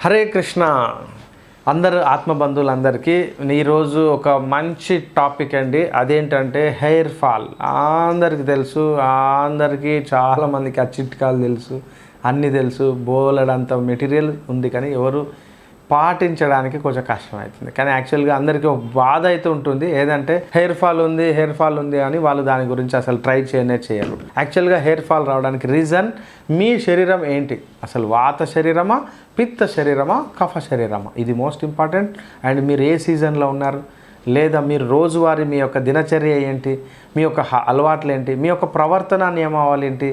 హరే కృష్ణ. అందరు ఆత్మబంధువులందరికీ ఈరోజు ఒక మంచి టాపిక్ అండి. అదేంటంటే హెయిర్ ఫాల్. అందరికీ తెలుసు, అందరికీ చాలామందికి ఆ చిట్కాలు తెలుసు, అన్నీ తెలుసు, బోలెడంత మెటీరియల్ ఉంది, కానీ ఎవరు పాటించడానికి కొంచెం కష్టమవుతుంది. కానీ యాక్చువల్గా అందరికీ ఒక బాధ అయితే ఉంటుంది, ఏదంటే హెయిర్ ఫాల్ ఉంది అని వాళ్ళు దాని గురించి అసలు ట్రై చేయరు. యాక్చువల్గా హెయిర్ ఫాల్ రావడానికి రీజన్ మీ శరీరం ఏంటి, అసలు వాత శరీరమా, పిత్త శరీరమా, కఫ శరీరమా, ఇది మోస్ట్ ఇంపార్టెంట్. అండ్ మీరు ఏ సీజన్లో ఉన్నారు, లేదా మీరు రోజువారీ మీ యొక్క దినచర్య ఏంటి, మీ యొక్క అలవాట్లు ఏంటి, మీ యొక్క ప్రవర్తన నియమావళి ఏంటి,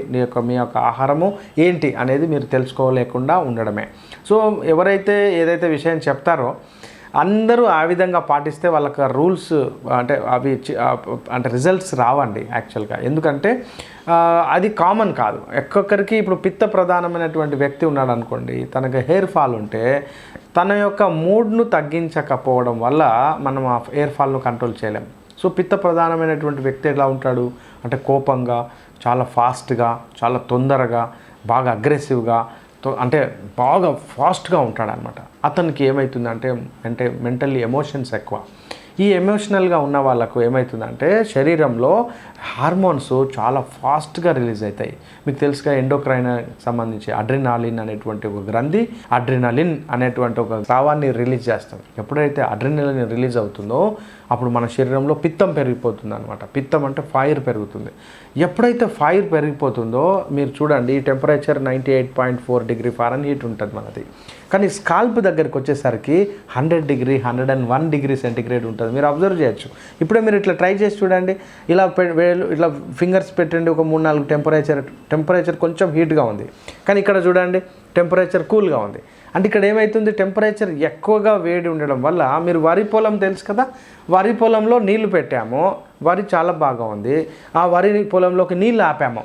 మీ యొక్క ఆహారము ఏంటి అనేది మీరు తెలుసుకోలేకుండా ఉండడమే. సో ఎవరైతే ఏదైతే విషయం చెప్తారో అందరూ ఆ విధంగా పాటిస్తే వాళ్ళకి రూల్స్ అంటే రిజల్ట్స్ రావండి యాక్చువల్గా. ఎందుకంటే అది కామన్ కాదు. ఒక్కొక్కరికి ఇప్పుడు పిత్త ప్రధానమైనటువంటి వ్యక్తి ఉన్నాడు అనుకోండి, తనకు హెయిర్ ఫాల్ ఉంటే తన యొక్క మూడ్ను తగ్గించకపోవడం వల్ల మనం ఆ హెయిర్ ఫాల్ను కంట్రోల్ చేయలేం. సో పిత్త ప్రధానమైనటువంటి వ్యక్తి ఎలా ఉంటాడు అంటే కోపంగా, చాలా ఫాస్ట్గా, చాలా తొందరగా, బాగా అగ్రెసివ్గా, అంటే బాగా ఫాస్ట్గా ఉంటాడనమాట. అతనికి ఏమవుతుందంటే మెంటల్లీ ఎమోషన్స్ ఎక్కువ. ఈ ఎమోషనల్గా ఉన్న వాళ్ళకు ఏమవుతుందంటే శరీరంలో హార్మోన్స్ చాలా ఫాస్ట్గా రిలీజ్ అవుతాయి. మీకు తెలుసుగా ఎండోక్రైన్ సంబంధించి అడ్రినాలిన్ అనేటువంటి ఒక గ్రంథి అడ్రినాలిన్ అనేటువంటి ఒక స్రావాన్ని రిలీజ్ చేస్తుంది. ఎప్పుడైతే అడ్రినాలిన్ రిలీజ్ అవుతుందో అప్పుడు మన శరీరంలో పిత్తం పెరిగిపోతుంది అనమాట. పిత్తం అంటే ఫైర్ పెరుగుతుంది. ఎప్పుడైతే ఫైర్ పెరిగిపోతుందో మీరు చూడండి, టెంపరేచర్ 98.4 డిగ్రీ ఫారెన్హీట్ ఉంటుంది మనది, కానీ స్కాల్ప్ దగ్గరికి వచ్చేసరికి 100 డిగ్రీ 101 డిగ్రీ సెంటిగ్రేడ్ ఉంటుంది. మీరు అబ్జర్వ్ చేయొచ్చు. ఇప్పుడే మీరు ఇట్లా ట్రై చేసి చూడండి, ఇట్లా ఫింగర్స్ పెట్టండి, ఒక 3-4 టెంపరేచర్ కొంచెం హీట్గా ఉంది, కానీ ఇక్కడ చూడండి టెంపరేచర్ కూల్గా ఉంది. అంటే ఇక్కడ ఏమవుతుంది, టెంపరేచర్ ఎక్కువగా వేడి ఉండడం వల్ల, మీరు వరి పొలం తెలుసు కదా, వరి పొలంలో నీళ్లు పెట్టాము, వరి చాలా బాగా ఉంది, ఆ వరి పొలంలోకి నీళ్ళు ఆపాము,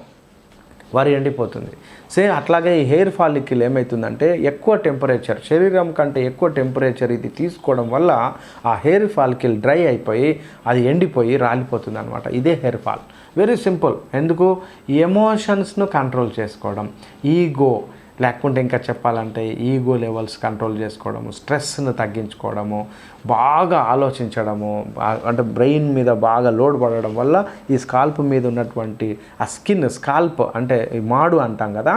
వరి ఎండిపోతుంది. సేమ్ అట్లాగే ఈ హెయిర్ ఫాలికల్ ఏమవుతుందంటే ఎక్కువ టెంపరేచర్, శరీరం కంటే ఎక్కువ టెంపరేచర్ ఇది తీసుకోవడం వల్ల ఆ హెయిర్ ఫాలికల్ డ్రై అయిపోయి అది ఎండిపోయి రాలిపోతుంది అనమాట. ఇదే హెయిర్ ఫాల్. Very simple. ఎందుకు? ఎమోషన్స్ను కంట్రోల్ చేసుకోవడం, ఈగో, లేకుంటే ఇంకా చెప్పాలంటే ఈగో లెవెల్స్ కంట్రోల్ చేసుకోవడము, స్ట్రెస్ను తగ్గించుకోవడము, బాగా ఆలోచించడము, అంటే బ్రెయిన్ మీద బాగా లోడ్ పడడం వల్ల ఈ స్కాల్ప్ మీద ఉన్నటువంటి ఆ స్కాల్ప్ అంటే ఈ మాడు అంటాం కదా,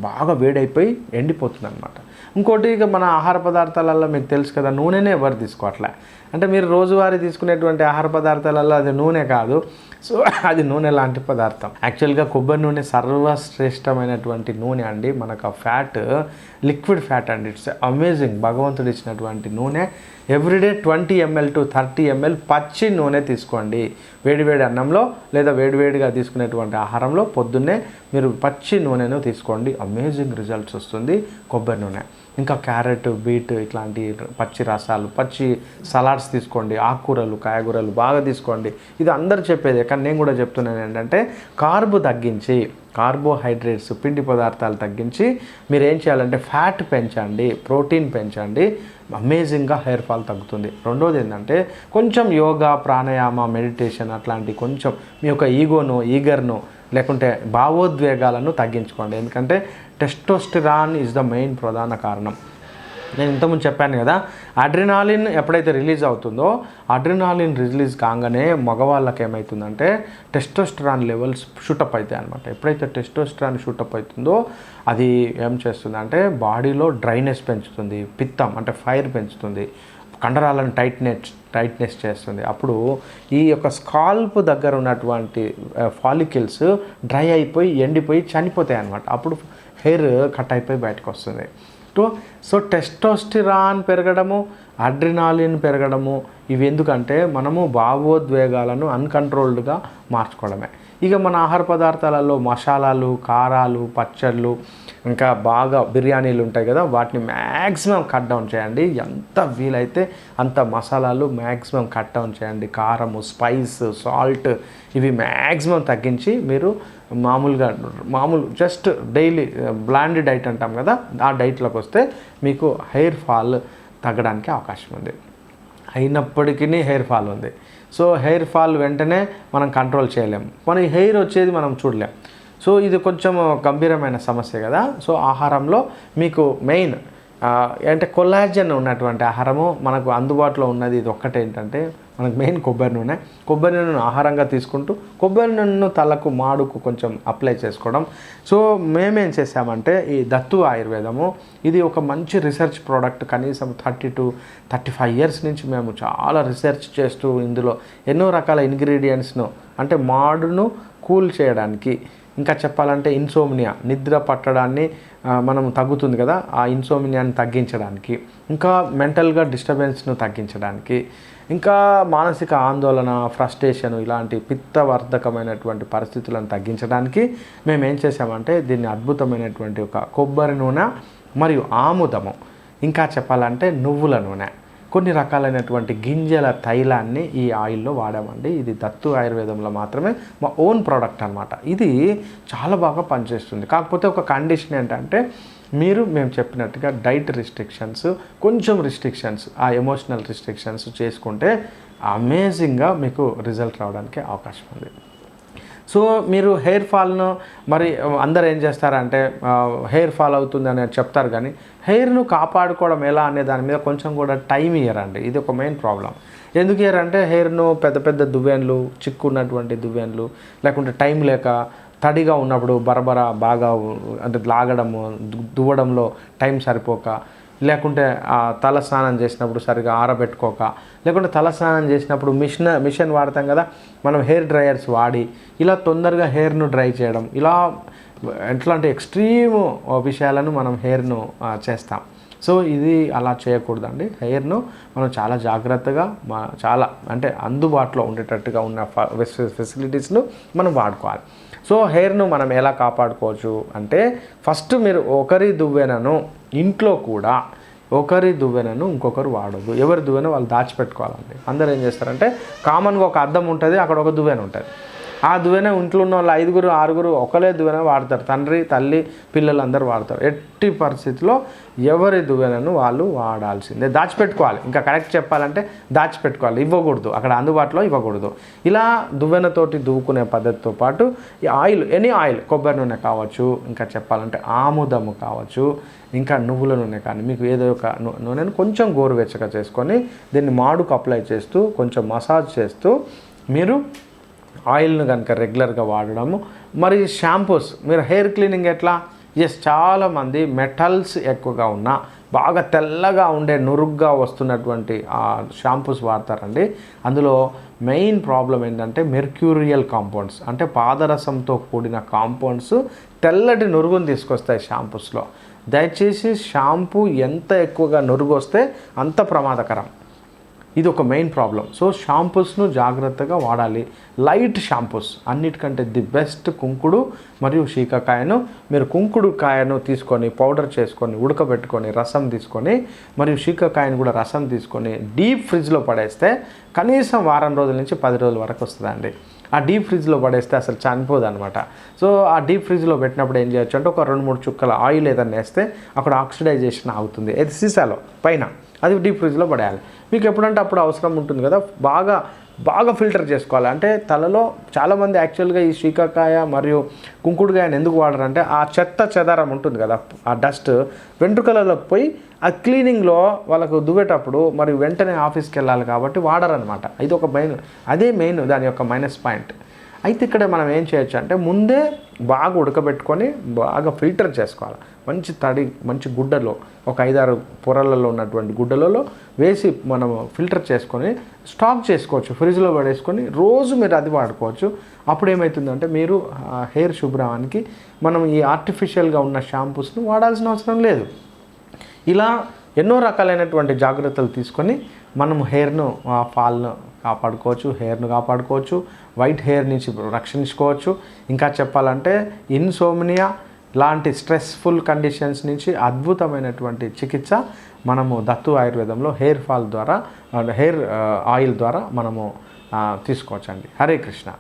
బాగా వేడైపోయి ఎండిపోతుంది అనమాట. ఇంకోటి, ఇక మన ఆహార పదార్థాలలో మీకు తెలుసు కదా, నూనెనే ఎవరు తీసుకోవట్లే. అంటే మీరు రోజువారీ తీసుకునేటువంటి ఆహార పదార్థాలలో అది నూనె కాదు, సో అది నూనె లాంటి పదార్థం. యాక్చువల్గా కొబ్బరి నూనె సర్వశ్రేష్టమైనటువంటి నూనె అండి. మనకు ఆ ఫ్యాట్ లిక్విడ్ ఫ్యాట్ అండి. It's amazing. భగవంతుడు ఇచ్చినటువంటి నూనె. ఎవ్రీడే 20 ml to 30 ml పచ్చి నూనె తీసుకోండి. వేడివేడి అన్నంలో లేదా వేడివేడిగా తీసుకునేటువంటి ఆహారంలో పొద్దున్నే మీరు పచ్చి నూనెను తీసుకోండి. అమేజింగ్ రిజల్ట్స్ వస్తుంది కొబ్బరి నూనె. ఇంకా క్యారెట్, బీట్ ఇట్లాంటి పచ్చి రసాలు, పచ్చి సలాడ్స్ తీసుకోండి. ఆకుకూరలు, కాయగూరలు బాగా తీసుకోండి. ఇది అందరు చెప్పేదే, కానీ నేను కూడా చెప్తున్నాను ఏంటంటే కార్బోహైడ్రేట్స్, పిండి పదార్థాలు తగ్గించి మీరు ఏం చేయాలంటే ఫ్యాట్ పెంచండి, ప్రోటీన్ పెంచండి. అమేజింగ్గా హెయిర్ ఫాల్ తగ్గుతుంది. రెండోది ఏంటంటే కొంచెం యోగా, ప్రాణాయామ, మెడిటేషన్ అట్లాంటి కొంచెం మీ యొక్క ఈగర్ను లేకుంటే భావోద్వేగాలను తగ్గించుకోండి. ఎందుకంటే టెస్టోస్టెరాన్ ఈజ్ ద మెయిన్ ప్రధాన కారణం. నేను ఇంతకుముందు చెప్పాను కదా, అడ్రినాలిన్ ఎప్పుడైతే రిలీజ్ అవుతుందో, అడ్రినాలిన్ రిలీజ్ కాగానే మగవాళ్ళకి ఏమవుతుందంటే టెస్టోస్టెరాన్ లెవెల్స్ షూటప్ అవుతాయి అనమాట. ఎప్పుడైతే టెస్టోస్టెరాన్ షూటప్ అవుతుందో అది ఏం చేస్తుందంటే బాడీలో డ్రైనెస్ పెంచుతుంది, పిత్తం అంటే ఫైర్ పెంచుతుంది, కండరాలను టైట్నెస్ చేస్తుంది. అప్పుడు ఈ యొక్క స్కాల్ప్ దగ్గర ఉన్నటువంటి ఫాలికల్స్ డ్రై అయిపోయి ఎండిపోయి చనిపోతాయి అన్నమాట. అప్పుడు హెయిర్ కట్ అయిపోయి బయటకు వస్తుంది. సో టెస్టోస్టెరాన్ పెరగడము, అడ్రినాలిన్ పెరగడము, ఇవి ఎందుకంటే మనము భావోద్వేగాలను అన్కంట్రోల్డ్గా మార్చుకోవడమే. ఇక మన ఆహార పదార్థాలలో మసాలాలు, కారాలు, పచ్చళ్ళు, ఇంకా బాగా బిర్యానీలు ఉంటాయి కదా, వాటిని మ్యాక్సిమం కట్ డౌన్ చేయండి. ఎంత వీలైతే అంత మసాలాలు మ్యాక్సిమం కట్ డౌన్ చేయండి. కారము, స్పైస్, సాల్ట్ ఇవి మ్యాక్సిమం తగ్గించి మీరు మామూలు జస్ట్ డైలీ బ్లాండ్ డైట్ అంటాం కదా, ఆ డైట్లోకి వస్తే మీకు హెయిర్ ఫాల్ తగ్గడానికి అవకాశం ఉంది. అయినప్పటికీ హెయిర్ ఫాల్ ఉంది. సో హెయిర్ ఫాల్ వెంటనే మనం కంట్రోల్ చేయలేము. మన హెయిర్ వచ్చేది మనం చూడలేం. సో ఇది కొంచెం గంభీరమైన సమస్య కదా. సో ఆహారంలో మీకు మెయిన్ అంటే కొల్లాజన్ ఉన్నటువంటి ఆహారము మనకు అందుబాటులో ఉన్నది ఇది ఒక్కటే ఏంటంటే మనకు మెయిన్ కొబ్బరి నూనెను ఆహారంగా తీసుకుంటూ కొబ్బరి నూనెను తలకు మాడుకు కొంచెం అప్లై చేసుకోవడం. సో మేమేం చేసామంటే ఈ దత్తు ఆయుర్వేదము ఇది ఒక మంచి రీసెర్చ్ ప్రోడక్ట్. కనీసం 30 to 35 years నుంచి మేము చాలా రీసెర్చ్ చేస్తూ ఇందులో ఎన్నో రకాల ఇంగ్రీడియంట్స్ను అంటే మాడును కూల్ చేయడానికి, ఇంకా చెప్పాలంటే ఇన్సోమ్నియా నిద్ర పట్టడాన్ని మనం తగ్గుతుంది కదా, ఆ ఇన్సోమ్నియాని తగ్గించడానికి, ఇంకా మెంటల్గా డిస్టర్బెన్స్ను తగ్గించడానికి, ఇంకా మానసిక ఆందోళన ఫ్రస్ట్రేషన్ ఇలాంటి పిత్తవర్ధకమైనటువంటి పరిస్థితులను తగ్గించడానికి మేము ఏం చేసామంటే దీన్ని అద్భుతమైనటువంటి ఒక కొబ్బరి నూనె మరియు ఆముదము, ఇంకా చెప్పాలంటే నువ్వుల నూనె, కొన్ని రకాలైనటువంటి గింజల తైలాన్ని ఈ ఆయిల్లో వాడామండి. ఇది దత్తు ఆయుర్వేదంలో మాత్రమే మా ఓన్ ప్రోడక్ట్ అనమాట. ఇది చాలా బాగా పనిచేస్తుంది. కాకపోతే ఒక కండిషన్ ఏంటంటే మేము చెప్పినట్టుగా డైట్ రిస్ట్రిక్షన్స్, కొంచెం రిస్ట్రిక్షన్స్, ఆ ఎమోషనల్ రిస్ట్రిక్షన్స్ చేసుకుంటే అమేజింగ్గా మీకు రిజల్ట్ రావడానికి అవకాశం ఉంది. సో మీరు హెయిర్ ఫాల్ను మరి అందరు ఏం చేస్తారంటే హెయిర్ ఫాల్ అవుతుంది అని చెప్తారు, కానీ హెయిర్ను కాపాడుకోవడం ఎలా అనే దాని మీద కొంచెం కూడా టైం ఇయ్యరండి. ఇది ఒక మెయిన్ ప్రాబ్లం. ఎందుకు ఇయ్యరంటే హెయిర్ను పెద్ద పెద్ద దువ్వెన్లు, చిక్కున్నటువంటి దువ్వెన్లు, లేకుంటే టైం లేక తడిగా ఉన్నప్పుడు బరబర బాగా అంటే లాగడము, దువ్వడంలో టైం సరిపోక, లేకుంటే తల స్నానం చేసినప్పుడు సరిగా ఆరబెట్టుకోక, లేకుంటే తల స్నానం చేసినప్పుడు మిషన్ వాడతాం కదా మనం, హెయిర్ డ్రైయర్స్ వాడి ఇలా తొందరగా హెయిర్ను డ్రై చేయడం, ఇలా ఎట్లాంటి ఎక్స్ట్రీమ్ విషయాలను మనం హెయిర్ను చేస్తాం. సో ఇది అలా చేయకూడదండి. హెయిర్ను మనం చాలా జాగ్రత్తగా చాలా అంటే అందుబాటులో ఉండేటట్టుగా ఉన్న ఫెసిలిటీస్ను మనం వాడుకోవాలి. సో హెయిర్ను మనం ఎలా కాపాడుకోవచ్చు అంటే ఫస్ట్ మీరు ఒకరి దువ్వెనను ఇంట్లో కూడా ఒకరి దువ్వెనను ఇంకొకరు వాడదు. ఎవరి దువ్వెన వాళ్ళు దాచిపెట్టుకోవాలండి. అందరూ ఏం చేస్తారంటే కామన్గా ఒక అద్దం ఉంటుంది, అక్కడ ఒక దువ్వెన ఉంటుంది. ఆ దువ్వెన ఇంట్లో ఉన్న వాళ్ళు 5 6 ఒకలే దువ్వెన వాడతారు. తండ్రి తల్లి పిల్లలు అందరూ వాడతారు. ఎట్టి పరిస్థితిలో ఎవరి దువ్వెనను వాళ్ళు వాడాల్సిందే. దాచిపెట్టుకోవాలి. ఇంకా కరెక్ట్ చెప్పాలంటే దాచిపెట్టుకోవాలి, ఇవ్వకూడదు, అక్కడ అందుబాటులో ఇవ్వకూడదు. ఇలా దువ్వెనతోటి దువ్వుకునే పద్ధతితో పాటు ఈ ఆయిల్, ఎనీ ఆయిల్, కొబ్బరి నూనె కావచ్చు, ఇంకా చెప్పాలంటే ఆముదము కావచ్చు, ఇంకా నువ్వుల నూనె కానీ మీకు ఏదో ఒక నూనెను కొంచెం గోరువెచ్చగా చేసుకొని దీన్ని మాడుకు అప్లై చేస్తూ కొంచెం మసాజ్ చేస్తూ మీరు ఆయిల్ను కనుక రెగ్యులర్గా వాడడము. మరి షాంపూస్, మీరు హెయిర్ క్లీనింగ్ ఎట్లా? చాలామంది మెటల్స్ ఎక్కువగా ఉన్న బాగా తెల్లగా ఉండే నురుగ్గా వస్తున్నటువంటి షాంపూస్ వాడతారండి. అందులో మెయిన్ ప్రాబ్లం ఏంటంటే మెర్క్యూరియల్ కాంపౌండ్స్, అంటే పాదరసంతో కూడిన కాంపౌండ్స్ తెల్లటి నురుగును తీసుకొస్తాయి షాంపూస్లో. దయచేసి షాంపూ ఎంత ఎక్కువగా నురుగు వస్తే అంత ప్రమాదకరం. ఇది ఒక మెయిన్ ప్రాబ్లం. సో షాంపూస్ను జాగ్రత్తగా వాడాలి. లైట్ షాంపూస్, అన్నిటికంటే ది బెస్ట్ కుంకుడు మరియు శీకాకాయను. మీరు కుంకుడు కాయను తీసుకొని పౌడర్ చేసుకొని ఉడకబెట్టుకొని రసం తీసుకొని మరియు శీకాకాయను కూడా రసం తీసుకొని డీప్ ఫ్రిడ్జ్లో పడేస్తే కనీసం వారం రోజుల నుంచి 10 రోజుల వరకు వస్తుందండి. ఆ డీప్ ఫ్రిడ్జ్లో పడేస్తే అసలు చనిపోదు అనమాట. సో ఆ డీప్ ఫ్రిడ్జ్లో పెట్టినప్పుడు ఏం చేయొచ్చు అంటే ఒక 2-3 చుక్కల ఆయిల్ ఏదైనా వేస్తే అక్కడ ఆక్సిడైజేషన్ అవుతుంది. అది సీసాలో పైన, అది డీప్ ఫ్రిడ్జ్లో పడేయాలి. మీకు ఎప్పుడంటే అప్పుడు అవసరం ఉంటుంది కదా, బాగా ఫిల్టర్ చేసుకోవాలి. అంటే తలలో చాలామంది యాక్చువల్గా ఈ శీకాకాయ మరియు కుంకుడుకాయను ఎందుకు వాడరంటే ఆ చెత్త చెదారం ఉంటుంది కదా, ఆ డస్ట్ వెంట్రుకలలోకి పోయి ఆ క్లీనింగ్లో వాళ్ళకు దువ్వేటప్పుడు మరి వెంటనే ఆఫీస్కి వెళ్ళాలి కాబట్టి వాడరనమాట. ఇది ఒక అదే మెయిన్ దాని యొక్క మైనస్ పాయింట్. అయితే ఇక్కడ మనం ఏం చేయొచ్చు అంటే ముందే బాగా ఉడకబెట్టుకొని బాగా ఫిల్టర్ చేసుకోవాలి. మంచి గుడ్డలో ఒక 5-6 పొరలలో ఉన్నటువంటి గుడ్డలలో వేసి మనం ఫిల్టర్ చేసుకొని స్టాక్ చేసుకోవచ్చు. ఫ్రిడ్జ్లో పడేసుకొని రోజు మీరు అది వాడుకోవచ్చు. అప్పుడు ఏమవుతుందంటే మీరు హెయిర్ శుభ్రానికి మనం ఈ ఆర్టిఫిషియల్గా ఉన్న షాంపూస్ను వాడాల్సిన అవసరం లేదు. ఇలా ఎన్నో రకాలైనటువంటి జాగ్రత్తలు తీసుకొని మనం హెయిర్ను ఫాల్ను కాపాడుకోవచ్చు, హెయిర్ను కాపాడుకోవచ్చు, వైట్ హెయిర్ నుంచి రక్షించుకోవచ్చు. ఇంకా చెప్పాలంటే ఇన్సోమ్నియా లాంటి స్ట్రెస్ఫుల్ కండిషన్స్ నుంచి అద్భుతమైనటువంటి చికిత్స మనము దత్తు ఆయుర్వేదంలో హెయిర్ ఫాల్ ద్వారా, హెయిర్ ఆయిల్ ద్వారా మనము తీసుకోవచ్చండి. హరే కృష్ణ.